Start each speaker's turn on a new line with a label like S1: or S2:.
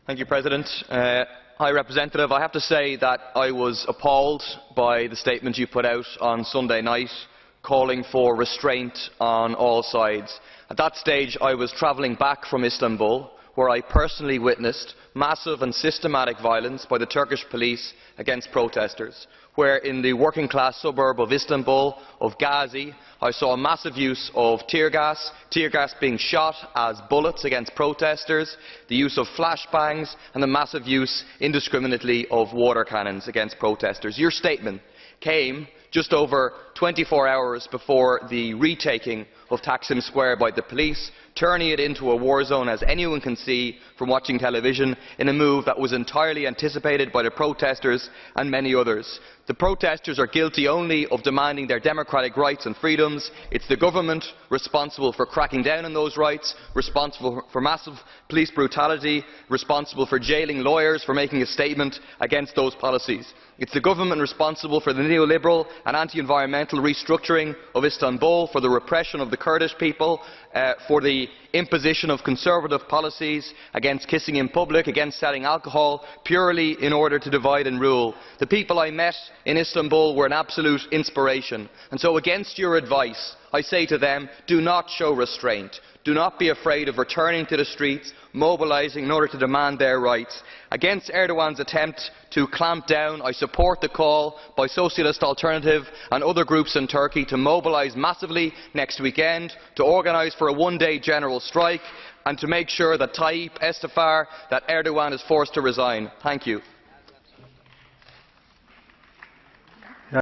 S1: Thank you, President. High Representative, I have to say that I was appalled by the statement you put out on Sunday night, calling for restraint on all sides. At that stage, I was travelling back from Istanbul, where I personally witnessed massive and systematic violence by the Turkish police against protesters, where in the working class suburb of Istanbul, of Gazi, I saw a massive use of tear gas being shot as bullets against protesters, the use of flashbangs and the massive use indiscriminately of water cannons against protesters. Your statement came just over 24 hours before the retaking of Taksim Square by the police, turning it into a war zone, as anyone can see from watching television, in a move that was entirely anticipated by the protesters and many others. The protesters are guilty only of demanding their democratic rights and freedoms. It's the government responsible for cracking down on those rights, responsible for massive police brutality, responsible for jailing lawyers for making a statement against those policies. It's the government responsible for the neoliberal and anti-environmental restructuring of Istanbul, for the repression of the Kurdish people, for the imposition of conservative policies against kissing in public, against selling alcohol, purely in order to divide and rule. The people I met in Istanbul were an absolute inspiration, and so against your advice I say to them, do not show restraint. Do not be afraid of returning to the streets, mobilising in order to demand their rights. Against Erdogan's attempt to clamp down, I support the call by Socialist Alternative and other groups in Turkey to mobilise massively next weekend, to organise for a one-day general strike and to make sure that Tayyip, İstifa, that Erdogan is forced to resign. Thank you.